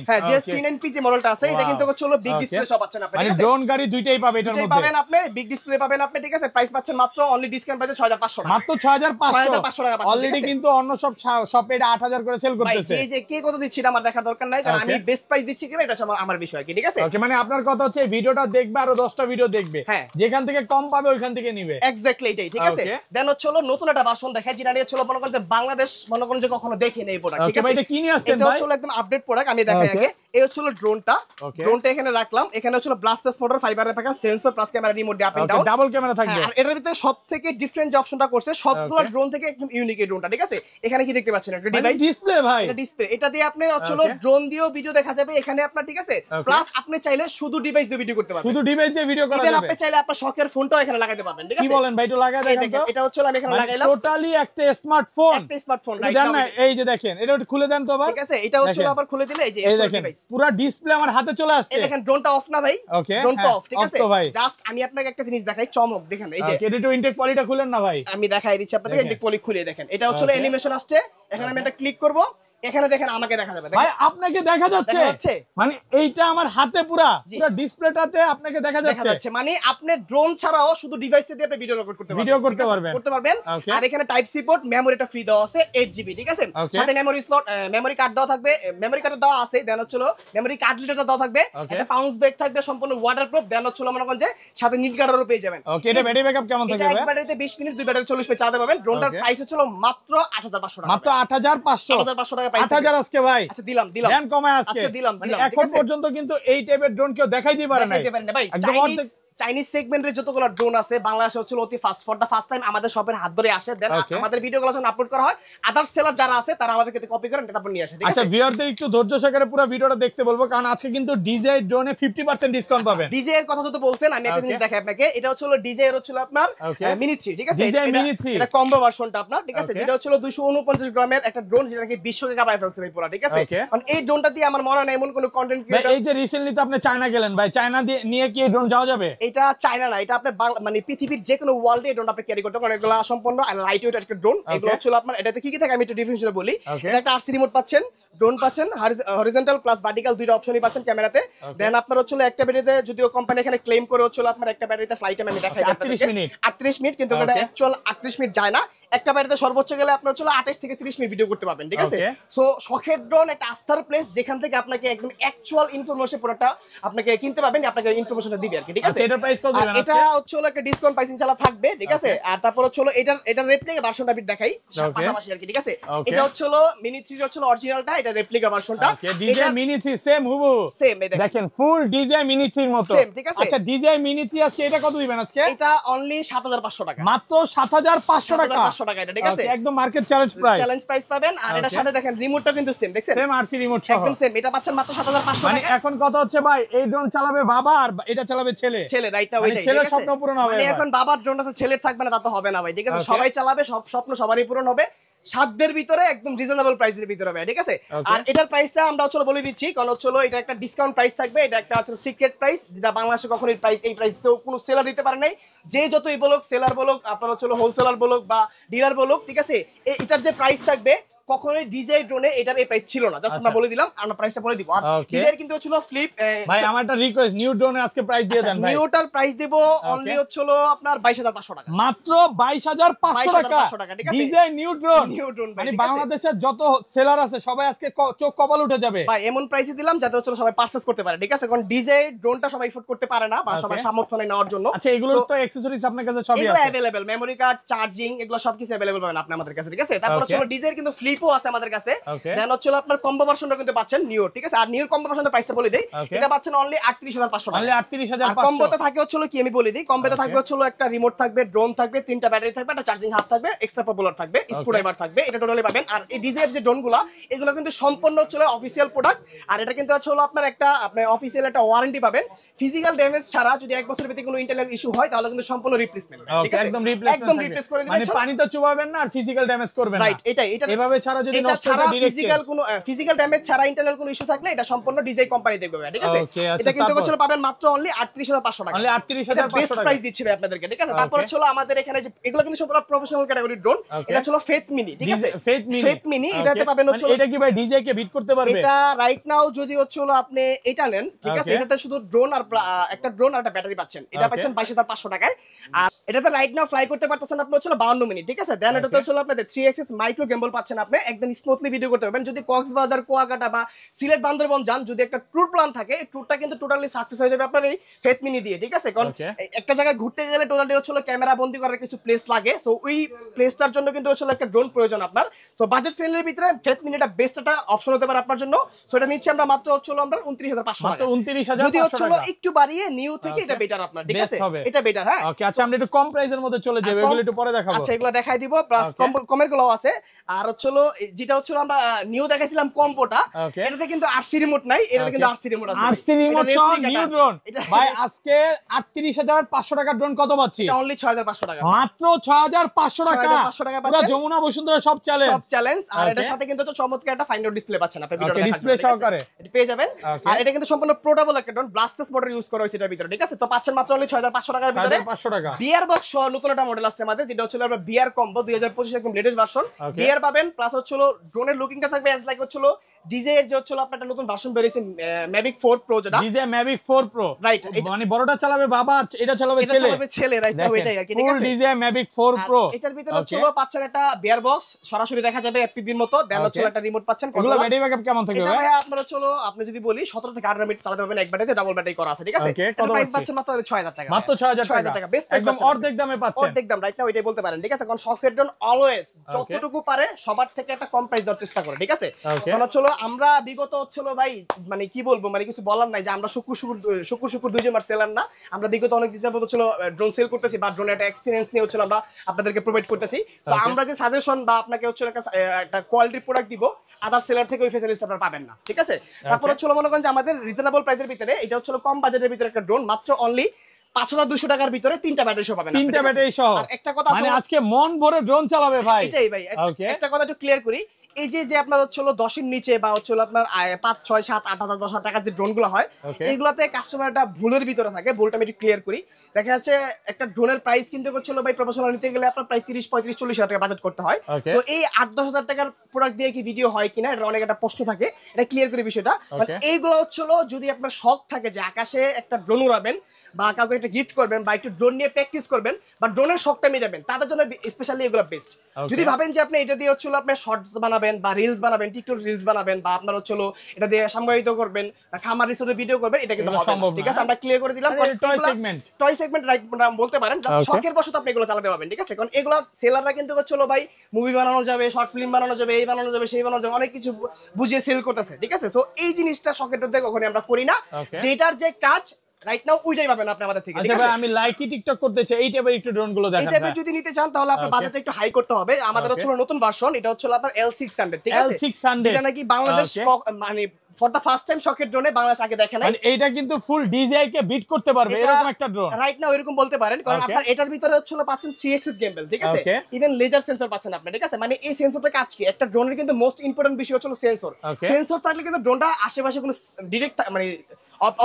হ্যাঁ, JS39P যে মডেলটা আছে, এটা কিন্তু হচ্ছে বিগ ডিসপ্লে সব পাচ্ছেন আপনি, ঠিক আছে? ড্রোন গাড়ি দুইটাই পাবে, এটার মধ্যে পাবেন আপনি, বিগ ডিসপ্লে পাবেন আপনি, ঠিক আছে? প্রাইস পাচ্ছেন মাত্র অনলি ডিসকাউন্ট প্রাইসে 6500 টাকা, মাত্র 6500 টাকা পাচ্ছেন। অলরেডি কিন্তু অন্য সব শপে এটা 8000 করে সেল করতেছে। এই যে কে কত দিচ্ছি এটা আমার দেখার দরকার নাই, কারণ আমি বেস্ট প্রাইস দিচ্ছি কিনা এটা আমার বিষয় কি, ঠিক আছে? ওকে, মানে আপনার কথা হচ্ছে এই ভিডিওটা দেখবে, আরো 10টা ভিডিও দেখবে, যেখান থেকে কম পাবে ওইখান থেকে নিবে, এক্স্যাক্টলি এটাই, ঠিক আছে? দেন হচ্ছে নতুন একটা ভার্সন দেখাই, যেটা নিয়ে হচ্ছে মনে করেন যে বাংলাদেশ মনে করেন যে কখনো দেখেনি এই প্রোডাক্ট, ঠিক আছে? এটা কি নিয়ে আসছেন ভাই? এটা হচ্ছে একদম আপডেট প্রোডাক্ট, আমি দেখাই আগে। এই হচ্ছে ড্রোনটা এখানে রাখলাম, এখানে হচ্ছে ব্লাস্টার্স মোটর, ফাইবারের পাখা, সেন্সর প্লাস ক্যামেরা রিমোট দিয়ে up and down, double camera থাকবে। আর এটার ভিতরে সবথেকে ডিফারেন্ট যে অপশনটা করছে সবগুলো ড্রোন থেকে একদম ইউনিক এই ড্রোনটা, ঠিক আছে? এখানে কি দেখতে পাচ্ছেন একটা ডিভাইস ডিসপ্লে ভাই, এটা ডিসপ্লে, এটা দিয়ে আপনি হচ্ছে ড্রোন দিয়েও ভিডিও দেখা যাবে এখানে আপনার, ঠিক আছে? প্লাস আপনি চাইলে শুধু ডিভাইস দিয়ে ভিডিও করতে পারবেন, শুধু ডিভাইস দিয়ে ভিডিও করা যাবে। আপনি চাইলে আপনার শখের ফোনটাও এখানে লাগাতে পারবেন, ঠিক আছে? কি বলেন ভাই, একটু লাগায় দেখেন তো। এটা হচ্ছে আমি এখানে লাগাইলাম, টোটালি একটা স্মার্টফোন, রাইট না? এই যে দেখেন, এটা একটু খুলে দেন তো ভাই, ঠিক আছে? এটা হচ্ছে আবার খুলে দিলে এই যে ডিভাইস পুরো ডিসপ্লে আমার হাতে চলে আসছে। এই দেখেন ড্রোনটা অফ না ভাই, ড্রোনটা অফ, ঠিক আছে? জাস্ট আমি আপনাকে একটা জিনিস দেখাই, চমক দেখেন, এই যে এটা ইনটেক পলিটা খুলেন না ভাই, আমি দেখাই দিচ্ছি আপনাদের, ইনটেক পলি খুলে দেখেন, এটা হচ্ছে অ্যানিমেশন আসছে, এখানে আমি একটা ক্লিক করব, এখানে দেখেন আমাকে দেখা যাবে, ভাই আপনাকে দেখা যাচ্ছে, মানে এইটা আমার হাতে পুরো ডিসপ্লেটাতে আপনাকে দেখা যাচ্ছে, মানে আপনি ড্রোন ছাড়াও শুধু ডিভাইসে দিয়ে আপনি ভিডিও রেকর্ড করতে পারবেন। আর এখানে টাইপ সি পোর্ট, মেমোরিটা ফ্রি দেওয়া আছে 8GB, ঠিক আছে? সাথে মেমোরি স্লট, মেমোরি কার্ড দেওয়া থাকবে, মেমোরি কার্ড দেওয়া আছে, দেন হচ্ছে মেমোরি কার্ড লিটারটা দেওয়া থাকবে, একটা পাউন্স ব্যাগ থাকবে সম্পূর্ণ ওয়াটারপ্রুফ, দেন হচ্ছে মনে করেন যে সাথে নিট গার্ডারও পেয়ে যাবেন। ওকে, এটা ব্যাটারি ব্যাকআপ কেমন থাকবে? এটা এক ব্যাটারিতে 20 মিনিট, দুই ব্যাটারি 40 মিনিট চালাতে পারবেন। ড্রোনটার প্রাইস হচ্ছে মাত্র 8500 টাকা, মাত্র 8500 টাকা প্রাইস। 8000 আজকে ভাই, আচ্ছা দিলাম দেন কমায় আজকে, আচ্ছা দিলাম, এখন পর্যন্ত কিন্তু এই টাইপের ড্রোন কেউ দেখাই দিতে পারে না ভাই। চাইনিজ সেগমেন্টের যতগুলো ড্রোন আছে বাংলাদেশে হচ্ছে অতি first for the first time আমাদের শপের হাত ধরে আসে, দেন আমাদের ভিডিওগুলো যখন আপলোড করা হয় আদার্স সেলার যারা আছে তারা আমাদের কাছে কপি করেন তারপর নিয়ে আসে। ঠিক আছে, আচ্ছা ভিউয়ারদের একটু ধৈর্য সহকারে পুরো ভিডিওটা দেখতে বলবো, কারণ আজকে কিন্তু ডিজাই ড্রোনে 50% ডিসকাউন্ট পাবেন। ডিজে এর কথা যদি বলছেন আমি একটা জিনিস দেখাই আপনাকে, এটা হচ্ছে ডিজে এর হচ্ছে আপনার মিনি 3, ঠিক আছে, এটা কম্বো ভার্সনটা আপনার, ঠিক আছে, যেটা হচ্ছে 249 গ্রামের একটা ড্রোন যেটা কি বিশ্বকে কাঁপায় ফেলছে ভাই পুরো, ঠিক আছে। কারণ এই ড্রোনটা দিয়ে আমার মনে হয় এমন কোনো কন্টেন্ট ক্রিয়েটর, এই যে রিসেন্টলি তো আপনি চায়না গেলেন ভাই, চায়না দিয়ে নিয়ে কি এই ড্রোন যাওয়া যাবে? এটা চায়না না, এটা আপনার মানে পৃথিবীর যে কোনো ওয়ার্ল্ডে এই ড্রোন আপনি ক্যারি করতে পারেন, এগুলো সম্পূর্ণ লাইট ওয়েট একটা ড্রোন। এগুলো হচ্ছে আপনার এটাতে কি কি থাকে আমি একটু ডিফারেন্সিয়েট বলি। এটা একটা আরসি রিমোট পাচ্ছেন, ড্রোন পাচ্ছেন, হরিজন্টাল প্লাস ভার্টিক্যাল দুইটা অপশনই পাচ্ছেন ক্যামেরাতে। দেন আপনার হচ্ছে একটা ব্যাটারিতে, যদিও কোম্পানি এখানে ক্লেম করে হচ্ছে আপনার একটা ব্যাটারিতে ফ্লাইট টাইম আমি দেখাই 38 মিনিট, কিন্তু এটা অ্যাকচুয়াল 38 মিনিট যায় না। একটা ব্যাটারিতে সর্বোচ্চ গেলে আপনার হচ্ছে 28 থেকে 30 মিনিট ভিডিও করতে পারবেন, ঠিক আছে। সো শখের ড্রোন একটা আস্থার প্লেস, যেখান থেকে আপনাকে একদম অ্যাকচুয়াল ইনফরমেশন পুরোটা আপনাকে কিনতে পাবেন, আপনাকে ইনফরমেশনটা দিবে আর কি, ঠিক আছে। এটা প্রাইস কত দিবেন? এটা হচ্ছে একটা ডিসকাউন্ট প্রাইস ইনশাআল্লাহ থাকবে, ঠিক আছে। আর তারপর হচ্ছে এটা রেপ্লিকা ভার্সনটা আমি দেখাই পাশাপাশি আর কি, ঠিক আছে। এটা হচ্ছে মিনি 3 হচ্ছে অরিজিনালটা, এটা রেপ্লিকা ভার্সনটা। ডিজে মিনি 3 সেম হুবহু সেম, দেখেন ফুল ডিজে মিনি 3 এর মতো সেম, ঠিক আছে। আচ্ছা ডিজে মিনি 3 আজকে এটা কত দিবেন আজকে? এটা অনলি 7500 টাকা, মাত্র 7500 টাকা, 7500 টাকা এটা, ঠিক আছে। একদম মার্কেট চ্যালেঞ্জ প্রাইস পাবেন। আর এটার সাথে দেখেন রিমোটটা কিন্তু সেম, দেখছেন সেম আরসি রিমোট সহ একদম সেম, এটা পাচ্ছেন মাত্র 7500 টাকা। মানে এখন কথা হচ্ছে ভাই এই ড্রোন চালাবে বাবা আর এটা চালাবে ছেলে, রাইট না, ওইটাই ছেলের স্বপ্ন পূরণ হবে। মানে এখন বাবার ড্রোন আছে, ছেলের থাকবে না তা তো হবে না ভাই, ঠিক আছে। সবাই চালাবে, সব স্বপ্ন সবারই পূরণ হবে, সাধ্যের ভিতরে একদম রিজনেবল প্রাইসের ভিতরে হবে, ঠিক আছে। আর এটার প্রাইসটা আমরা হচ্ছে বলে দিচ্ছি, কারণ হচ্ছে এটা একটা ডিসকাউন্ট প্রাইস থাকবে, এটা একটা হচ্ছে সিক্রেট প্রাইস, যেটা বাংলাদেশে কখনো এই প্রাইস কেউ কোনো সেলার দিতে পারে নাই। যে যতই বলুক, সেলার বলুক, আপনার হচ্ছে হোলসেলার বলুক বা ডিলার বলুক, ঠিক আছে, এটার যে প্রাইস থাকবে কখনোই ডিজাই ড্রোনে এটার এই প্রাইস ছিল না, জাস্ট আমরা বলে দিলাম, আমরা প্রাইসটা বলে দিব। আর ডিজাই কিন্তু ছিল ফ্লিপ। ভাই আমার একটা রিকোয়েস্ট, নিউ ড্রোনে আজকে প্রাইস দিয়ে দেন ভাই। নিউটার প্রাইস দেব অনলি হচ্ছে আপনার 22500 টাকা, মাত্র 22500 টাকা, ঠিক আছে। ডিজাই নিউ ড্রোন মানে বাংলাদেশের যত সেলার আছে সবাই আজকে চোখ কপাল উঠে যাবে ভাই, এমন প্রাইসে দিলাম যাতে হচ্ছে সবাই পারচেজ করতে পারে, ঠিক আছে। কারণ ডিজাই ড্রোনটা সবাই এফোর্ড করতে পারে না বা সবাই সামর্থ্য নেই নেওয়ার জন্য। আচ্ছা এগুলোর তো অ্যাকসেসরিজ আপনার কাছে সবই আছে, এগুলো अवेलेबल, মেমরি কার্ড, চার্জিং, এগুলো সবকিছু अवेलेबल পাবেন আপনি আমাদের কাছে, ঠিক আছে। তারপর হচ্ছে ডিজাইর কিন্তু ফ্লিপও আছে আমাদের কাছে। দেন হচ্ছে আপনার কম্বো ভার্সনটা কিন্তু পাচ্ছেন নিউ, ঠিক আছে। আর নিউ কম্বো ভার্সনের প্রাইসটা বলে দেই, এটা পাচ্ছেন অনলি 38500 টাকা, অনলি 38500। আর কম্বোতে থাকে হচ্ছে কি আমি বলে দিই, কম্বোতে থাকবে হচ্ছে একটা রিমোট থাকবে, ড্রোন থাকবে, 3টা ব্যাটারি থাকবে, একটা চার্জিং হাব থাকবে, এক্সট্রা পপুলার থাকবে, স্ক্রুড্রাইভার থাকবে, এটা টোটালি পাবেন। আর এই ডিজাইর যে ড্রোনগুলো এগুলো কিন্তু সম্পূর্ণ হচ্ছে অফিশিয়াল প্রোডাক্ট, আর এটা কিন্তু হচ্ছে আপনার একটা আপনি অফিশিয়াল একটা ওয়ারেন্টি পাবেন, ফিজিক্যাল ড্যামেজ ছাড়া। যদি 1 বছরের ভিতরে কোনো ইন্টারনাল ইস্যু হয় তাহলে কিন্তু সম্পূর্ণ রিপ্লেসমেন্ট, ঠিক আছে, একদম রিপ্লেস করে দিবেন, মানে পানি তো চুবাবেন না আর ফিজিক্যাল ড্যামেজ করবেন না, রাইট। এটা এভাবে ছাড়া যদি নষ্ট হয় ডাইরেক্ট ফিজিক্যাল ড্যামেজ ছাড়া ইন্টারনাল কোনো ইস্যু থাকলে এটা সম্পূর্ণ ডিজাই কোম্পানি দেখবে, ঠিক আছে। এটা কিন্তু হচ্ছে পাবেন মাত্র অনলি 38500 টাকা, অনলি 38500 টাকা প্রাইস দিচ্ছি ভাই আপনাদেরকে, ঠিক আছে। তারপর হচ্ছে আমাদের এখানে যে এগুলো কিন্তু সব প্রফেশনাল ক্যাটাগরি ড্রোন, এটা হচ্ছে ফেথ মিনি, ঠিক আছে, ফেথ মিনি। এটাতে পাবেন হচ্ছে এটা কি ভাই ডিজে কে বিট করতে পারবে? এটা রাইট নাও যদি হচ্ছে আপনি এটা নেন, ঠিক আছে, এটাতে শুধু ড্রোন আর একটা ড্রোন আর একটা ব্যাটারি পাচ্ছেন, এটা পাচ্ছেন 22500 টাকায়। আর এটাতে রাইট নাও ফ্লাই করতে পারতেছেন আপনি হচ্ছে 52 মিনিট, ঠিক আছে। দেন এটাতে হচ্ছে আপনাদের 3 অ্যাক্সিস মাইক্রো গিম্বল পাচ্ছেন, আপনি একদম স্মুথলি ভিডিও করতে পারবেন। যদি কক্সবাজার, কুয়াকাটা বা সিলেট, বান্দরবন যান, যদি একটা ট্যুর প্ল্যান থাকে, এই ট্যুরটা কিন্তু টোটালি সাকসেস হয়ে যাবে আপনার এই ফেথ মিনি দিয়ে, ঠিক আছে। কারণ একটা জায়গায় ঘুরতে গেলে টোটালি হচ্ছে ক্যামেরা বন্দি করার কিছু প্লেস লাগে, সো ওই প্লেসটার জন্য কিন্তু হচ্ছে একটা ড্রোন প্রয়োজন আপনার। তো বাজেট ফ্রেন্ডলির ভিতরে ফেথ মিনিটা বেস্ট একটা অপশন হতে পারে আপনার জন্য। সো এটা নিচ্ছি আমরা মাত্র হচ্ছে আমরা 29500 টাকা, 29500 যদি হচ্ছে একটু বাড়িয়ে নিউ থেকে এটা বেটার আপনার, ঠিক আছে, এটা বেটার। হ্যাঁ ওকে, আচ্ছা আমরা একটু কম প্রাইসের মধ্যে চলে যাব, এগুলো একটু পরে দেখাবো। আচ্ছা এগুলো দেখাই দিব, প্লাস কমের গুলো আছে। আর হচ্ছে যেটা হচ্ছে আমরা নিউ দেখাইছিলাম কম্বোটা, এটাতে কিন্তু আরসি রিমোট নাই, এটাতে কিন্তু আরসি রিমোট আছে, আরসি রিমোট সহ নিউ ড্রোন। ভাই আজকে 38500 টাকার ড্রোন কত পাচ্ছি? এটা অনলি 6500 টাকা, মাত্র 6500 টাকা, পুরো যমুনা বসুন্ধরা সব চ্যালেঞ্জ। আর এটার সাথে কিন্তু চমৎকার একটা ফাইন্ডার ডিসপ্লে পাচ্ছেন আপনি, ভিডিওটা ডিসপ্লে সহকারে এটা পেয়ে যাবেন। আর এটা কিন্তু সম্পূর্ণ পোর্টেবল একটা ড্রোন, ব্লাস্টেস মোটর ইউজ করা হয়েছে এটার ভিতরে, ঠিক আছে। তো পাচ্ছেন মাত্র অনলি 6500 টাকার ভিতরে। 6500 টাকা বিয়ার বক্স সহ নতুন একটা মডেল আছে আমাদের, যেটা হচ্ছে আমরা বিয়ার কম্বো 2025 একদম লেটেস্ট ভার্সন বিয়ার পাবেন। প্লাস হচ্ছে ড্রোনের লুকিংটা থাকবে অ্যাজ লাইক হচ্ছে ডিজে এর যে হচ্ছে আপনার একটা নতুন ভার্সন বের হইছে ম্যাভিক 4 প্রো, যেটা ডিজে ম্যাভিক 4 প্রো, রাইট। মানে বড়টা চালাবে বাবা, এটা চালাবে ছেলে, রাইট। ওইটাই আর কি, ঠিক আছে, ডিজে ম্যাভিক 4 প্রো। এটার ভিতরে হচ্ছে পাচ্ছেন একটা বিয়ার বক্স, সরাসরি দেখা যাবে এফপিভি এর মতো। দেন হচ্ছে একটা রিমোট পাচ্ছেন। এগুলো ব্যাটারি ব্যাকআপ কেমন থাকবে ভাই? এটা আপনারা আপনি যদি বলি 17 থেকে 18 মিনিট চালাতে পারবেন, এক ব্যাটারিতে ডাবল ব্যাটারি করা আছে, ঠিক আছে। এটা প্রাইস পাচ্ছেন মাত্র 6000 টাকা, মাত্র 6000 টাকা, বেস্ট একদম অর্ধেক দামে পাচ্ছেন, অর্ধেক দাম, রাইট নাও এটাই বলতে পারেন, ঠিক আছে। কারণ শখের ড্রোন অলওয়েজ যতটুকু পারে সবার থেকে একটা কম প্রাইস দেওয়ার চেষ্টা করে, ঠিক আছে? কারণ হচ্ছে আমরা বিগত হচ্ছে ভাই মানে কি বলবো, মানে কিছু বলার নাই যে আমরা শুক্র দুই মাস সেলার না, আমরা বিগত অনেক দিন যাবত হচ্ছে ড্রোন সেল করতেছি বা ড্রোনের একটা এক্সপিরিয়েন্স নিয়ে হচ্ছে আমরা আপনাদেরকে প্রোভাইড করতেছি। তো আমরা যে সাজেশন বা আপনাকে হচ্ছে একটা কোয়ালিটির প্রোডাক্ট দিব, আদার সেলার থেকে ওই ফ্যাসিলিটি আপনারা পাবেন না, ঠিক আছে? তারপর হচ্ছে মনে করেন যে আমাদের রিজনেবল প্রাইসের ভিতরে এটা হচ্ছে কম বাজেটের ভিতরে একটা ড্রোন, মাত্র অনলি 5200 টাকার ভিতরে 3টা ব্যাটারি সহ পাবেন। 3টা ব্যাটারি সহ। আর একটা কথা মানে আজকে মন ভরে ড্রোন চালাবে ভাই। এটাই ভাই, একটা কথা একটু ক্লিয়ার করি, এই যে আপনার হচ্ছে 10 এর নিচে বা হচ্ছে আপনার 5 6 7 8,000 10,000 টাকার যে ড্রোনগুলো হয়, এইগুলাতে কাস্টমারটা ভুলের ভিতরে থাকে। ভুলটা আমি একটু ক্লিয়ার করি। দেখা যাচ্ছে একটা ড্রোনের প্রাইস কিন্তু হচ্ছে ভাই প্রফেশনাল নিতে গেলে আপনার প্রায় 30 35 40 হাজার টাকা বাজেট করতে হয়। সো এই 8-10 হাজার টাকার প্রোডাক্ট দিয়ে কি ভিডিও হয় কিনা, এটা অনেক একটা প্রশ্ন থাকে, এটা ক্লিয়ার করি বিষয়টা। বাট এইগুলো হচ্ছে যদি আপনার শখ থাকে যে আকাশে একটা ড্রোন উড়াবেন বা কাউকে একটা গিফট করবেন বা একটু ড্রোন নিয়ে প্র্যাকটিস করবেন বা ড্রোনের শখটা মেটাবেন, তাদের জন্য স্পেশালি এগুলো বেস্ট। যদি ভাবেন যে আপনি এটা দিয়ে হচ্ছে আপনার শর্টস বানাবেন বা রিলস বানাবেন, টিকটক রিলস বানাবেন বা আপনার হচ্ছে এটা দিয়ে সাংবাদিকতা করবেন বা খামার রিসোর্টের ভিডিও করবেন, এটা কিন্তু হবে না, ঠিক আছে? আমরা ক্লিয়ার করে দিলাম। টয় সেগমেন্ট রাইট বলতে পারেন, জাস্ট শখের বশত আপনি এগুলো চালাতে পারবেন, ঠিক আছে? কারণ এগুলো সেলাররা কিন্তু হচ্ছে ভাই মুভি বানানো যাবে, শর্ট ফিল্ম বানানো যাবে, এই বানানো যাবে, সেই বানানো যাবে, অনেক কিছু বুঝিয়ে সেল করতেছে, ঠিক আছে? সো এই জিনিসটা শখের মধ্যে কখনোই আমরা করি না। যেটার যে কাজ রাইট নাও ওইটাই পাবেন আপনি আমাদের থেকে, ঠিক আছে? আমি লাইকি টিকটক করতে চাই, এই টাইপের একটু ড্রোন গুলো দেখান। এই টাইপের যদি নিতে চান তাহলে আপনার বাজেটটা একটু হাই করতে হবে। আমাদের হচ্ছে নতুন ভার্সন, এটা হচ্ছে আপনার L600, ঠিক আছে? L600 যেটা নাকি বাংলাদেশ মানে ফর দা ফার্স্ট টাইম শখের ড্রোনে বাংলাদেশ আগে দেখে নাই। মানে এইটা কিন্তু ফুল ডিজিআই কে বিট করতে পারবে এরকম একটা ড্রোন রাইট নাও, এরকম বলতে পারেন। কারণ আপনার এটার ভিতরে হচ্ছে পাচ্ছেন 3 অ্যাক্সিস গিম্বল, ঠিক আছে? ইভেন লেজার সেন্সর পাচ্ছেন আপনি, ঠিক আছে? মানে এই সেন্সরটা কাজ কি, একটা ড্রোনের কিন্তু মোস্ট ইম্পর্টেন্ট বিষয় হচ্ছে সেন্সর। সেন্সর থাকলে কিন্তু ড্রোনটা আশেপাশে কোনো ডিরেক্ট মানে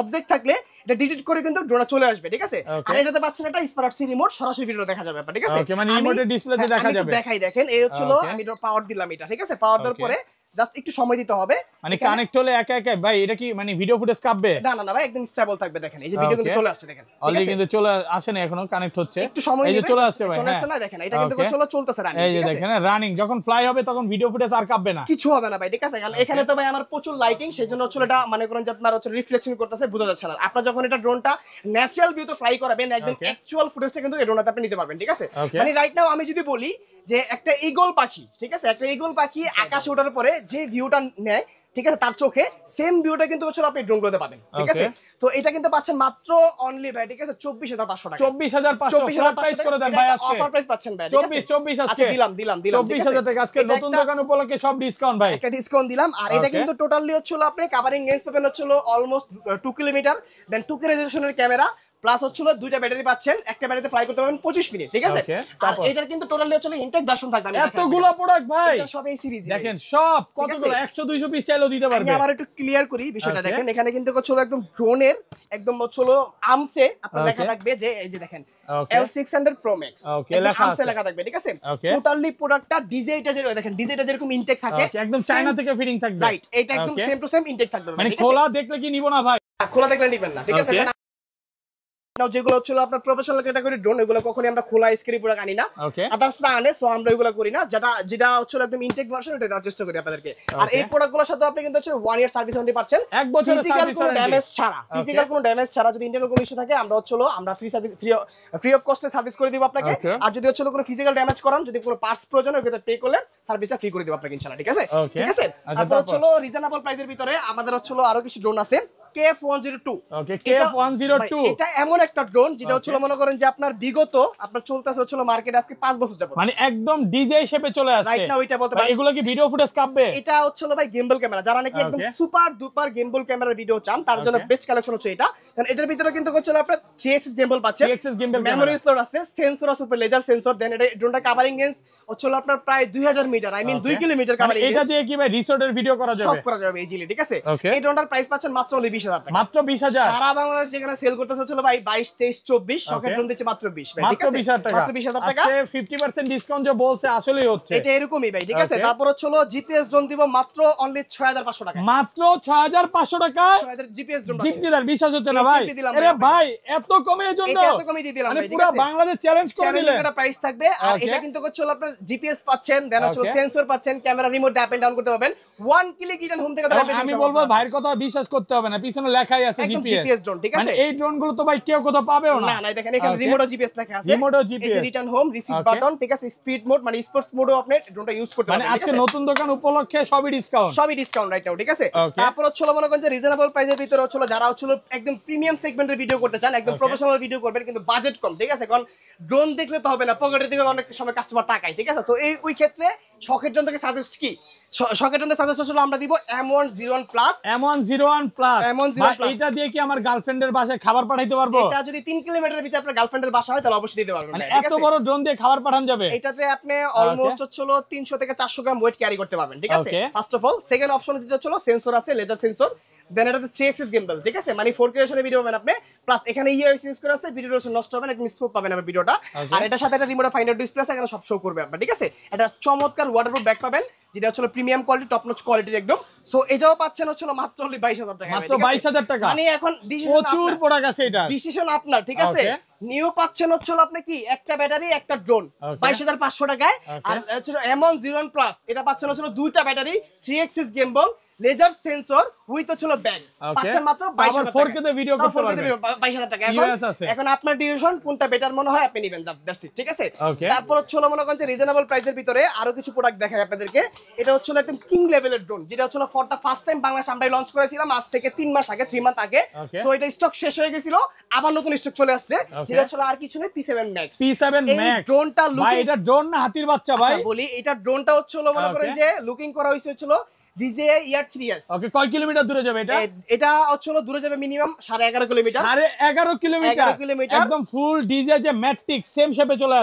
অবজেক্ট থাকলে এটা ডিটেক্ট করে কিন্তু ড্রোনটা চলে আসবে, ঠিক আছে? আর এটাতে পাচ্ছেন একটা স্মার্ট সি রিমোট, সরাসরি ভিডিও দেখা যাবে, ঠিক আছে? মানে রিমোটের ডিসপ্লেতে দেখা যাবে। দেখাই দেখেন, এই হচ্ছে আমি পাওয়ার দিলাম এটা, ঠিক আছে? পাওয়ার দেওয়ার পরে জাস্ট একটু সময় দিতে হবে। মানে কানেক্ট হলে একা একা ভাই এটা কি মানে ভিডিও ফুটেজ কাটবে? না না না ভাই, একদম স্টেবল থাকবে। দেখেন এই যে ভিডিও কিন্তু চলে আসছে, দেখেন অলরেডি কিন্তু চলে আসে না, এখনো কানেক্ট হচ্ছে, একটু সময় এই যে চলে আসছে ভাই, চলে আসছে না? দেখেন এটা কিন্তু চলতেছে রানিং, এই যে দেখেন রানিং, যখন ফ্লাই হবে তখন ভিডিও ফুটেজ আর কাটবে না, কিছু হবে না ভাই, ঠিক আছে? কারণ এখানে তো ভাই আমার প্রচুর লাইটিং, সেজন্য হচ্ছে এটা মনে করেন যে আপনার হচ্ছে রিফ্লেকশন করতেছে, বোঝা যাচ্ছে না। আপনারা যখন এটা ড্রোনটা ন্যাচারাল ভিউতে ফ্লাই করাবেন, একদম অ্যাকচুয়াল ফুটেজটা কিন্তু এই ড্রোনটাতে আপনি নিতে পারবেন, ঠিক আছে? মানে রাইট নাও আমি যদি বলি যে একটা ঈগল পাখি, ঠিক আছে? একটা ঈগল পাখি আকাশে ওঠার পরে যে ভিউটা নেয়, ঠিক আছে, তার চোখে সেম ভিউটা কিন্তু হচ্ছে আপনি ড্রোনগুলোতে পাবেন, ঠিক আছে? তো এটা কিন্তু পাচ্ছেন মাত্র অনলি ভাই, ঠিক আছে? 24,500 টাকা। 24,500 প্রাইস করে দেন ভাই আজকে, অফার প্রাইস পাচ্ছেন ভাই, ঠিক আছে? 24 আজকে আচ্ছা দিলাম 24,000 টাকা আজকে নতুন দোকান উপলক্ষে সব ডিসকাউন্ট ভাই, একটা ডিসকাউন্ট দিলাম। আর এটা কিন্তু টোটালি হচ্ছে আপনি কভারিং রেঞ্জ পাবেন হচ্ছে অলমোস্ট 2 কিলোমিটার, দেন 2K রেজোলিউশনের ক্যামেরা প্লাস হচ্ছে দুইটা ব্যাটারি পাচ্ছেন, একটা ব্যাটারিতে ফ্লাই করতে পারবেন 25 মিনিট, ঠিক আছে? আর এটার কিন্তু টোটালি হচ্ছে ইনটেক ভার্সন থাকবে। এতগুলো প্রোডাক্ট ভাই, এটা সব এই সিরিজ দেখেন সব কতগুলো 100 200 পিস চাইলেও দিতে পারবে। আমি আবার একটু ক্লিয়ার করি বিষয়টা, দেখেন এখানে কিন্তু হচ্ছে একদম ড্রোনের একদম হচ্ছে আমসে আপনার লেখা থাকবে যে এই যে দেখেন L600 Pro Max, আমসে লেখা থাকবে, ঠিক আছে? টোটালি প্রোডাক্টটা ডিজাইনটা যে দেখেন, ডিজাইনটা যেরকম ইনটেক থাকে একদম চায়না থেকে ফিটিং থাকবে, রাইট? এটা একদম সেম টু সেম ইনটেক থাকবে, মানে খোলা দেখলে কি নিব না ভাই, খোলা দেখলে নিবেন না, ঠিক আছে? যেগুলো হচ্ছে আপনার প্রফেশনাল ক্যাটাগরি ড্রোন, এগুলো কখনোই আমরা খোলা স্ক্রিন প্রোডাক্ট আনি না, আদার্স না আনে। সো আমরা এগুলো করি না, যেটা হচ্ছে একদম ইনটেক ভার্সন, এটা দেওয়ার চেষ্টা করি আপনাদেরকে। আর এই প্রোডাক্টগুলোর সাথে আপনি কিন্তু হচ্ছে 1 ইয়ার সার্ভিস ওয়ারেন্টি পাচ্ছেন, 1 বছরের ফিজিক্যাল সার্ভিস কোনো ওয়ারেন্টি, ড্যামেজ ছাড়া, ফিজিক্যাল কোনো ড্যামেজ ছাড়া। যদি ইন্টারনাল কোনো ইস্যু থাকে আমরা হচ্ছে আমরা ফ্রি অফ কস্টে সার্ভিস করে দিব আপনাকে। আর যদি হচ্ছে কোনো ফিজিক্যাল ড্যামেজ করান, যদি কোনো পার্টস প্রয়োজন হয়, ওটা পে করলে সার্ভিসটা ফ্রি করে দিব আপনাকে ইনশাআল্লাহ, ঠিক আছে? ঠিক আছে? তারপর হচ্ছে রিজনেবল প্রাইসের ভিতরে আমাদের হচ্ছে আরো কিছু ড্রোন আছে, KF-102। KF-102 এটা এমন একটা ড্রোন যেটা হচ্ছে মনে করেন যে আপনার বিগত আপনার চলতেছে হচ্ছে মার্কেটে আজকে 5 বছর যাবত, মানে একদম ডিজে হিসেবে চলে আসছে রাইট নাও। এটা বলতে পারেন এগুলো কি ভিডিও ফুটেজ কাটবে? এটা হচ্ছে ভাই গিম্বল ক্যামেরা, যারা নাকি একদম সুপার ডুপার গিম্বল ক্যামেরার ভিডিও চান তার জন্য বেস্ট কালেকশন হচ্ছে এটা। কারণ এটার ভিতরে কিন্তু হচ্ছে আপনার 3 অ্যাক্সিস গিম্বল পাচ্ছেন, মেমোরি স্টোর আছে, সেন্সর আছে, উপরে লেজার সেন্সর। দেন এটা ড্রোনটা কভারিং রেঞ্জ হচ্ছে আপনার প্রায় 2000 metre, I mean 2 kilometre covering range. এটা দিয়ে কি ভাই রিসোর্টের ভিডিও করা যাবে? সব করা যাবে ইজিলি, ঠিক আছে? এই ড্রোনটার প্রাইস পাচ্ছেন মাত্র 20,000 টাকা, মাত্র 20,000। সারা বাংলাদেশ যেখানে সেল করতেছে হচ্ছে ভাই 22 23 24, শখের ড্রোন দিচ্ছে মাত্র 20 ভাই, ঠিক আছে? মাত্র 20,000 টাকা। আজকে 50% ডিসকাউন্ট যে বলছে আসলেই হচ্ছে, এটা এরকমই ভাই, ঠিক আছে? তারপর হচ্ছে জিপিএস ড্রোন দিব মাত্র অনলি 6500 টাকা, মাত্র 6500 টাকা 6000 জিপিএস ড্রোন জিপি দিলাম। বিশ্বাস হচ্ছে না ভাই, আরে ভাই এত কমের জন্য এটা এত কমই দিয়ে দিলাম ভাই, ঠিক পুরো আছে? বাংলাদেশ চ্যালেঞ্জ করে দিলেন, এটা প্রাইস থাকবে। আর এটা কিন্তু হচ্ছে আপনার জিপিএস পাচ্ছেন, দেন হচ্ছে সেন্সর পাচ্ছেন, camera remote up and down করতে পারবেন, 1 ক্লিক রিটার্ন হোম থেকে। আমি বলবো ভাইয়ের কথা বিশ্বাস করতে হবে না, পিছনে লেখাই আছে জিপিএস ড্রোন, ঠিক আছে? মানে এই ড্রোন গুলো তো ভাই কেউ কোথাও পাবেও না। না দেখেন এখানে রিমোটও জিপিএস লেখা আছে, রিমোটও জিপিএস, এই যে রিটার্ন হোম, রিসিভ বাটন, ঠিক আছে, স্পিড মোড মানে স্পোর্টস মোডও আপনি ড্রোনটা ইউজ করতে পারবেন। মানে আজকে নতুন দোকান উপলক্ষে সবই ডিসকাউন্ট রাইট নাও, ঠিক আছে। তারপর হচ্ছে মনে করেন যে রিজনেবল প্রাইসের ভিতরে হচ্ছে যারা হচ্ছে একদম প্রিমিয়াম সেগমেন্টের ভিডিও করতে চান, একদম প্রফেশনাল ভিডিও করবেন কিন্তু বাজেট কম, ঠিক আছে, কারণ ড্রোন দেখলে তো হবে না, পকেটের দিকে অনেক সময় কাস্টমার তাকায়, ঠিক আছে। তো এই ওই ক্ষেত্রে শখের ড্রোন থেকে সাজেস্ট কি, শখের ড্রোন সাজেস্ট হলো আমরা দিব M101 প্লাস। এটা দিয়ে কি আমার গার্লফ্রেন্ডের বাসায় খাবার পাঠাইতে পারবো? এটা যদি 3 কিলোমিটারের ভিতরে আপনার গার্লফ্রেন্ডের বাসা হয় তাহলে অবশ্যই দিতে পারবেন। মানে এত বড় ড্রোন দিয়ে খাবার পাঠানো যাবে? এটাতে আপনি অলমোস্ট হলো 300 থেকে 400 গ্রাম ওয়েট ক্যারি করতে পারবেন, ঠিক আছে। First of all second option যেটা হলো সেন্সর আছে, লেজার সেন্সর, দেন এটাতে 3 এক্সিস গিম্বল, ঠিক আছে, মানে 4K রেজোলিউশনের ভিডিও পাবেন আপনি, প্লাস এখানে ইউএস ইউজ করা আছে, ভিডিও রেজোলিউশন নষ্ট হবে না, একদম স্মুথ পাবেন আপনি ভিডিওটা। আর এটার সাথে একটা রিমোট ফাইন্ডার ডিসপ্লে আছে, এখানে সব শো করবে আপনার, ঠিক আছে। এটা চমৎকার ওয়াটারপ্রুফ ব্যাগ পাবেন, যেটা হচ্ছে প্রিমিয়াম কোয়ালিটি, টপ নচ কোয়ালিটির একদম। সো এটাও পাচ্ছেন হচ্ছে মাত্র 22000 টাকা, মাত্র 22000 টাকা। মানে এখন প্রচুর প্রোডাক্ট আছে, এটা ডিসিশন আপনার, ঠিক আছে। নিউ পাচ্ছেন হচ্ছে আপনি কি একটা ব্যাটারি একটা ড্রোন 22500 টাকায়। আর M101 প্লাস এটা পাচ্ছেন হচ্ছে দুইটা battery, 3 axis gimbal, laser sensor with হচ্ছে ব্যাগ, পাচ্ছেন মাত্র 22000 টাকা। 4K তে ভিডিও করতে পারবেন, 22000 টাকা। এখন আপনার ডিসিশন কোনটা বেটার মনে হয় আপনি নেবেন, দ্যাটস ইট, ঠিক আছে। তারপর হচ্ছে মনে করেন যে রিজনেবল প্রাইসের ভিতরে আরো কিছু প্রোডাক্ট দেখাই আপনাদেরকে। এটা হচ্ছে একদম কিং লেভেলের ড্রোন, যেটা হচ্ছে for the first time Bangladesh আমরা লঞ্চ করেছিলাম আজ থেকে 3 মাস আগে, 3 মান্থ আগে। সো এটা স্টক শেষ হয়ে গেছিল, আবার নতুন স্টক চলে আসছে, যেটা হচ্ছে আর কিছু নয় P7 Max। এই ড্রোনটা ভাই, এটা ড্রোন না হাতির বাচ্চা ভাই? আচ্ছা বলি, এটা ড্রোনটা হচ্ছে মনে করেন যে লুকিং করা হইছে হচ্ছে DJI ER3S। ওকে, কয় কিলোমিটার দূরে যাবে এটা? এটা হচ্ছে দূরে যাবে মিনিমাম 11.5 কিলোমিটার। 11.5 কিলোমিটার, একদম ফুল DJI যে ম্যাট্রিক্স সেম শেপে চলে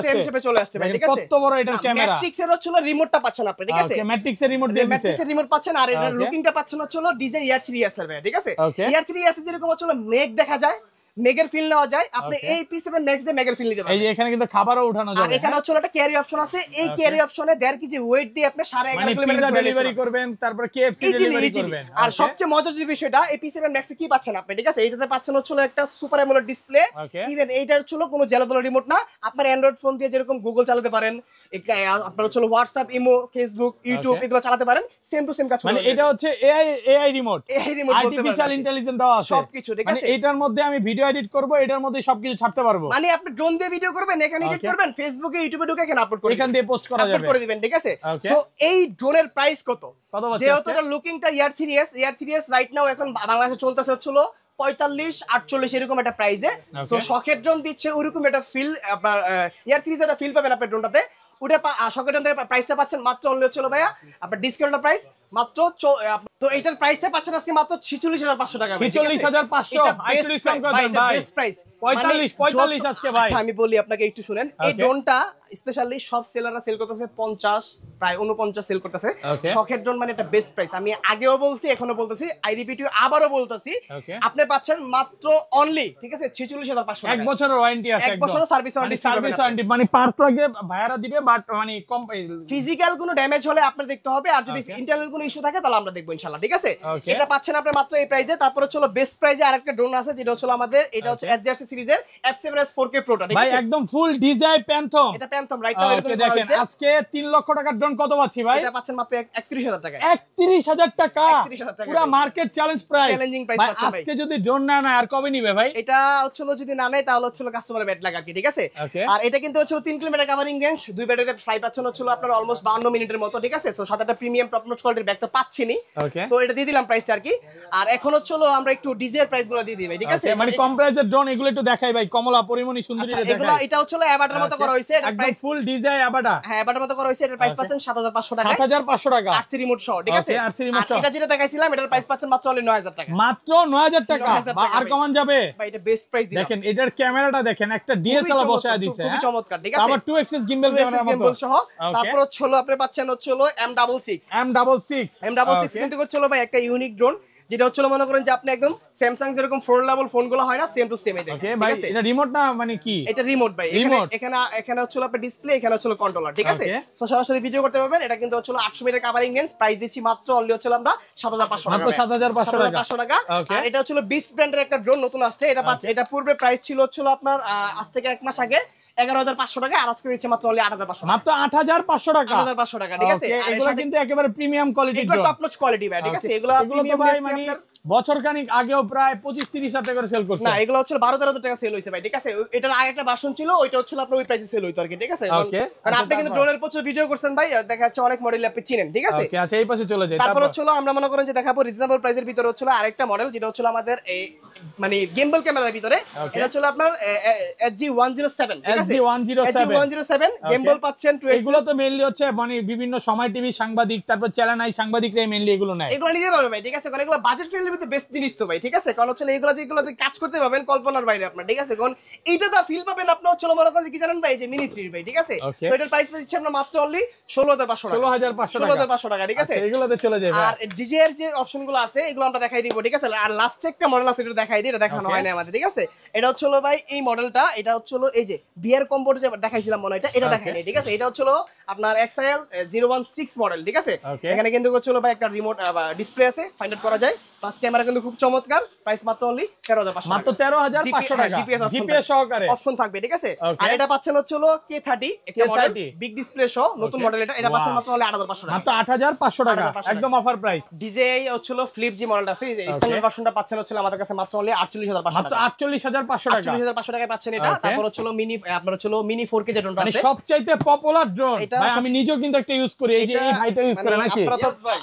আসছে, ভাই, ঠিক আছে। কত বড় এটার ক্যামেরা। ম্যাট্রিক্স এর হচ্ছে রিমোটটা পাচ্ছেন আপনি, ঠিক আছে। ওকে, ম্যাট্রিক্স এর রিমোট দিয়ে দিয়েছে, ম্যাট্রিক্স এর রিমোট পাচ্ছেন, আর এটার লুকিংটা পাচ্ছেন হচ্ছে DJI ER3S এর, ভাই, ঠিক আছে। ER3S এর যেরকম হচ্ছে মেঘ দেখা যায়, মেগের ফিল নেওয়া যায়, আপনি এই P7 Max এ মেগের ফিল নিতে পারবেন। এই যে এখানে কিন্তু খাবারও উঠানো যাবে, আর এখানে হচ্ছে একটা ক্যারি অপশন আছে, এই ক্যারি অপশনে 1.5 কেজি ওয়েট দিয়ে আপনি 11.5 কিলোমিটার ডেলিভারি করবেন, তারপর KFC ডেলিভারি করবেন। আর সবচেয়ে মজার যে বিষয়টা, এই P7 Max এ কি পাচ্ছেন আপনি, ঠিক আছে, এইটাতে পাচ্ছেন হচ্ছে একটা সুপার অ্যামোলেড ডিসপ্লে। ইভেন এইটার হচ্ছে কোনো জেলাদোলা রিমোট না, আপনার অ্যান্ড্রয়েড ফোন দিয়ে যেরকম গুগল চালাতে পারেন, আপনার হচ্ছে হোয়াটসঅ্যাপ, ইমো, ফেসবুক, ইউটিউব এগুলো চালাতে পারেন, সেম টু সেম কাজ করবে। মানে এটা হচ্ছে AI রিমোট, আর্টিফিশিয়াল ইন্টেলিজেন্স দেওয়া আছে সবকিছু, ঠিক আছে। মানে এটার মধ্যে আমি ভিডিও এডিট করব, এটার মধ্যে সবকিছু ছাড়তে পারবো। মানে আপনি ড্রোন দিয়ে ভিডিও করবেন, এখানে এডিট করবেন, ফেসবুকে, ইউটিউবে ঢুকে এখানে আপলোড করবেন, এখান দিয়ে পোস্ট করা যাবে, আপলোড করে দিবেন, ঠিক আছে। সো এই ড্রোনের প্রাইস কত? যেহেতু এটা লুকিংটা ER3S রাইট নাও এখন বাংলাদেশে চলতেছে হচ্ছে 45-48 এরকম একটা প্রাইসে। সো শখের ড্রোন দিচ্ছে ওরকম একটা ফিল, আপনার ER3S একটা ফিল পাবেন আপনার ড্রোনটাতে। ওটা শখের ড্রোন থেকে প্রাইসটা পাচ্ছেন মাত্র অনলি হচ্ছে ভাইয়া আপনার ডিসকাউন্টের প্রাইস মাত্র, তো এটার প্রাইসটা পাচ্ছেন আজকে মাত্র 46500 টাকা। 46500 বেস্ট প্রাইস 45 আজকে ভাই। আচ্ছা আমি বলি আপনাকে, একটু শুনেন, এই ড্রোনটা স্পেশালি সব সেলাররা সেল করতেছে 50 প্রায় 49 সেল করতেছে। শখের ড্রোন মানে একটা বেস্ট প্রাইস, আমি আগেও বলছি এখনো বলতেছি, আই রিপিট আবারও বলতেছি, আপনি পাচ্ছেন মাত্র অনলি, ঠিক আছে, 46500 টাকা। এক বছরের ওয়ারেন্টি আছে, এক বছরের সার্ভিস ওয়ারেন্টি, মানে পার্টস লাগে ভাইয়ারা দিবে, বাট মানে কম ফিজিক্যাল কোনো ড্যামেজ হলে আপনার দেখতে হবে, আর যদি ইন্টারনাল কোনো ইস্যু থাকে তাহলে আমরা দেখবো ইনশাআল্লাহ, ঠিক আছে। এটা পাচ্ছেন আপনি মাত্র এই প্রাইসে। তারপর হচ্ছে বেস্ট প্রাইসে আরেকটা ড্রোন আছে, যেটা হচ্ছে আমাদের, এটা হচ্ছে HJRC সিরিজের F7S 4K Proটা, ঠিক আছে ভাই, একদম ফুল DJI Phantom। এটা Phantom রাইট নাও এরকম দেখেন, আজকে 3 লক্ষ টাকার ড্রোন কত পাচ্ছি ভাই? এটা পাচ্ছেন মাত্র 31000 টাকা। 31000 টাকা, 31000 টাকা, পুরো market challenge price, challenging price পাচ্ছেন ভাই। আজকে যদি ড্রোন না আর কবে নিবে ভাই? এটা হচ্ছে যদি না নেয় তাহলে হচ্ছে কাস্টমার ব্যাট লাগা কি, ঠিক আছে। আর এটা কিন্তু হচ্ছে 3 কিলোমিটার কভারিং রেঞ্জ, দুই ব্যাটারিতে ফ্লাই পাচ্ছেন হচ্ছে আপনার অলমোস্ট 52 মিনিটের মতো, ঠিক আছে। সো সাথে একটা প্রিমিয়াম টপ নচ কোয়ালিটির ব্যাগ তো পাচ্ছেনই, সো এটা দিয়ে দিলাম প্রাইসটা আর কি। আর এখন হচ্ছে আমরা একটু ডিজে এর প্রাইসগুলো দিয়ে দিই ভাই, ঠিক আছে। মানে কম প্রাইসের ড্রোন এগুলো একটু দেখাই ভাই, কমলা পরিমণি সুন্দরী দেখাই। এগুলো এটা হচ্ছে অ্যাভাটার মতো করা হইছে, এটা প্রাইস ফুল DJI অ্যাভাটা, হ্যাঁ অ্যাভাটার মতো করা হইছে, এটার প্রাইস পাচ্ছেন 7500 টাকা। 7500 টাকা আরসি রিমোট সহ, ঠিক আছে। আরসি রিমোট সহ, এটা যেটা দেখাইছিলাম এটার প্রাইস পাচ্ছেন মাত্র 9000 টাকা। মাত্র 9000 টাকা, আর কমান যাবে ভাই, এটা বেস্ট প্রাইস দিলাম। দেখেন এটার ক্যামেরাটা দেখেন, একটা DSLR বসায় দিয়েছে, খুবই চমৎকার, ঠিক আছে। আবার 2 এক্সিস গিম্বল ক্যামেরার মতো সহ। তারপর হচ্ছে আপনি পাচ্ছেন হচ্ছে M66 কিন্তু হচ্ছে ভাই একটা ইউনিক ড্রোন, যেটা হচ্ছে মনে করেন যে আপনি একদম স্যামসাং যেরকম 4 লেভেল ফোনগুলো হয় না, সেম টু সেম এই দেখেন, ঠিক আছে। এটা রিমোট না, মানে কি এটা রিমোট ভাই, এখানে হচ্ছে আপনার ডিসপ্লে, এখানে হচ্ছে কন্ট্রোলার, ঠিক আছে। সো সরাসরি ভিডিও করতে পারবেন। এটা কিন্তু হচ্ছে 800 মিটার কভারিং রেঞ্জ, প্রাইস দিচ্ছি মাত্র অনলি হচ্ছে আমরা 7500 টাকা, মাত্র 7500 টাকা। আর এটা হচ্ছে বিস্ট ব্র্যান্ডের একটা ড্রোন নতুন আসছে, এটা পূর্বে প্রাইস ছিল হচ্ছে আপনার আজ থেকে 1 মাস আগে 11,500 টাকা, আর আজকে দিচ্ছে মাত্র অনলি 8,500 টাকা। মাত্র 8,500 টাকা, 8,500 টাকা, ঠিক আছে। Okay, এগুলো কিন্তু একেবারে প্রিমিয়াম কোয়ালিটির এগুলো ড্রোন, টপ নচ কোয়ালিটি ভাই, ঠিক আছে। এগুলো তো ভাই মানে বছর খানিক আগেও প্রায় 25-30 হাজার টাকা করে সেল করছে। না, এগুলো হচ্ছে 12-13 টাকা সেল হইছে ভাই, ঠিক আছে। এটার আগে একটা ভার্সন ছিল, ওইটা হচ্ছে আপনার ওই প্রাইসে সেল হইতো আর কি, ঠিক আছে। কারণ আপনি কিন্তু ড্রোনের প্রচুর ভিডিও করছেন ভাই, দেখা যাচ্ছে অনেক মডেল আপনি চিনেন, ঠিক আছে। ওকে, আচ্ছা এই পাশে চলে যাই। তারপর হচ্ছে আমরা মনে করেন যে দেখাবো রিজনেবল প্রাইসের ভিতরে হচ্ছে আরেকটা মডেল, যেটা হচ্ছে আমাদের এই মানে গেমবল ক্যামেরার ভিতরে। এটা হচ্ছে আপনার SG-107, ঠিক আছে। SG-107 গেমবল পাচ্ছেন 2x। এগুলো তো মেইনলি হচ্ছে মানে বিভিন্ন সময় টিভি সাংবাদিক, তারপর চ্যানেল সাংবাদিকরাই মেইনলি এগুলো নেয়। এগুলো নিতে পারবে ভাই, ঠিক আছে। কারণ এগুলো বাজেট ফ্রেন্ডলি ভিতরে বেস্ট জিনিস তো ভাই, ঠিক আছে। কারণ হচ্ছে এগুলো যেগুলোতে কাজ করতে পারবেন কল্পনার বাইরে আপনার, ঠিক আছে। কারণ এইটা দা ফিল পাবেন আপনি হচ্ছে মনে করেন কি জানেন ভাই, যে মিনি 3 ভাই, ঠিক আছে। তো এটার প্রাইস দিচ্ছি আমরা মাত্র অনলি 16,500 টাকা, 16,500 টাকা, ঠিক আছে। এগুলোতে চলে যাই। আর ডিজে এর যে অপশনগুলো আছে এগুলো আমরা দেখাই দিব, ঠিক আছে। আর লাস্টে একটা মডেল আছে, এটা দেখাই দিই, এটা দেখানো হয় না আমাদের, ঠিক আছে। এটা হচ্ছে ভাই এই মডেলটা, এটা হচ্ছে এই যে বিয়ার কম্বোর যে দেখাইছিলাম মনে হয়, এটা দেখাই নাই, ঠিক আছে। এটা হচ্ছে আপনার XIL 016 মডেল, ঠিক আছে। এখানে কিন্তু হচ্ছে ভাই একটা রিমোট ডিসপ্লে আছে, ফাইন্ড আউট করা যায়, প্লাস ক্যামেরা কিন্তু খুব চমৎকার। প্রাইস মাত্র অনলি 13,500, মাত্র 13,500 টাকা, জিপিএস সহকারে অপশন থাকবে, ঠিক আছে। আর এটা পাচ্ছেন হচ্ছে K30 একটা মডেল, বিগ ডিসপ্লে সহ নতুন মডেল। এটা পাচ্ছেন মাত্র অনলি 8,500 টাকা, মাত্র 8,500 টাকা, একদম অফার প্রাইস। ডিজেআই হচ্ছে ফ্লিপ যে মডেলটা আছে, এই স্ট্যান্ডার্ড ভার্সনটা পাচ্ছেন হচ্ছে আমাদের কাছে মাত্র অনলি 48,500 মাত্র টাকা, 48,500 টাকা, 48,500 টাকায় পাচ্ছেন এটা। তারপর হচ্ছে মিনি, আপনার হচ্ছে মিনি 4K যে ড্রোনটা মানে আছে, সবচাইতে পপুলার ড্রোন ভাই, আমি নিজেও কিন্তু একটা ইউজ করি, এই যে এই ভাইটা ইউজ করে নাকি।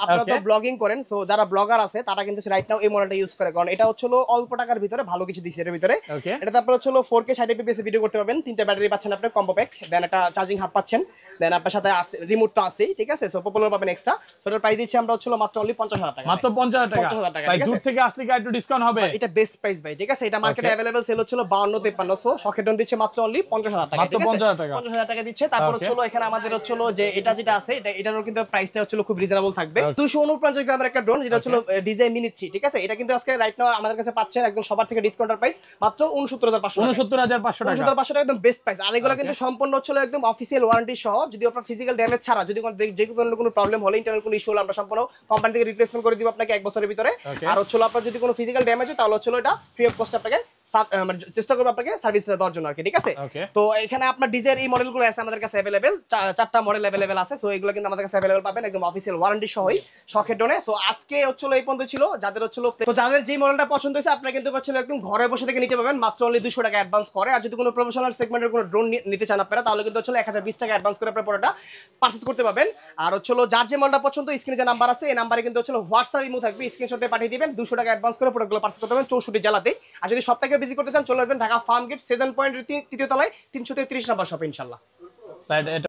আপনারা তো ব্লগিং করেন, সো যারা ব্লগার আছে তারা কিন্তু রাইট নাও এই মডেলটা ইউজ করে, কারণ এটা হচ্ছে অল্প টাকার ভিতরে ভালো কিছু দিছে এর ভিতরে। এটা তারপর হচ্ছে 4K 60 fps ভিডিও করতে পারবেন, 3টা ব্যাটারি পাচ্ছেন আপনি কম্বো প্যাক, দেন একটা চার্জিং হাব পাচ্ছেন, দেন আপনার সাথে রিমোট তো আছেই, ঠিক আছে। সো পপুলার পাবেন এক্সট্রা। সো এটার প্রাইস দিচ্ছি আমরা হচ্ছে মাত্র অনলি 50,000 টাকা, মাত্র 50,000 টাকা। ভাই দূর থেকে আসলে কি একটু ডিসকাউন্ট হবে? এটা বেস্ট প্রাইস ভাই, ঠিক আছে। এটা মার্কেটে अवेलेबल সেল হচ্ছিল 52-5300, শখের ড্রোন দিচ্ছে মাত্র অনলি 50,000 টাকা, ঠিক আছে। 50,000 টাকা দিচ্ছে। তারপর হচ্ছে এখানে আমাদের হচ্ছে যে এটা যেটা আছে, এটারও কিন্তু প্রাইসটা হচ্ছে খুব রিজনেবল থাকবে। 249 গ্রামের একটা ড্রোন, যেটা হচ্ছে ডিজাই মিনি 3, ঠিক আছে। এটা কিন্তু আজকে রাইট নাও আমাদের কাছে পাচ্ছেন একদম সবার থেকে ডিসকাউন্টের প্রাইস মাত্র 69,500 টাকা, 69,500 টাকা, 69,500 টাকা, একদম বেস্ট প্রাইস। আর এগুলো কিন্তু সম্পূর্ণ হচ্ছে একদম অফিশিয়াল ওয়ারেন্টি সহ, যদি আপনার ফিজিক্যাল ড্যামেজ ছাড়া যদি কোনো প্রবলেম হলে, ইন্টারনাল কোনো ইস্যু হলে আমরা সম্পূর্ণ কোম্পানি থেকে রিপ্লেসমেন্ট করে দিব আপনাকে 1 বছরের ভিতরে। আর হচ্ছে আপনার যদি কোনো ফিজিক্যাল ড্যামেজ হয় তাহলে হচ্ছে এটা ফ্রি অফ কস্ট আপনাকে চেষ্টা করবো আপনাকে সার্ভিসটা দেওয়ার জন্য আর কি, ঠিক আছে। তো এখানে আপনার ডিজাইন এই মডেলগুলো আছে আমাদের কাছে अवेलेबल, 4টা মডেল अवेलेबल আছে। সো এগুলো কিন্তু আমাদের কাছে अवेलेबल পাবেন একদম অফিশিয়াল ওয়ারেন্টি সহই, শখের ড্রোনে। সো আজকে হচ্ছে এই পর্যন্ত ছিল। যাদের হচ্ছে তো যাদের যে মডেলটা পছন্দ হয়েছে আপনারা কিন্তু হচ্ছে একদম ঘরে বসে থেকে নিতে পারবেন মাত্র অনলি 200 টাকা অ্যাডভান্স করে। আর যদি কোনো প্রফেশনাল সেগমেন্টের কোনো ড্রোন নিতে চান আপনারা, তাহলে কিন্তু হচ্ছে 1020 টাকা অ্যাডভান্স করে আপনারা পুরোটা পারচেজ করতে পারবেন। আর হচ্ছে যার যে মডেলটা পছন্দ, স্ক্রিনে যে নাম্বার আছে এই নাম্বারে কিন্তু হচ্ছে হোয়াটসঅ্যাপ ইমো থাকবে, স্ক্রিনশটে পাঠিয়ে দিবেন, 200 টাকা অ্যাডভান্স করে পুরোগুলো পারচেজ করতে পারবেন 64 জেলাতে। আর যদি সব থেকে বেশি করতে চান চলে আসবেন ঢাকা ফার্ম গেট 7 পয়েন্ট 3য় তলায় 333 নাম্বার শপে ইনশাআল্লাহ। রাইট, এটা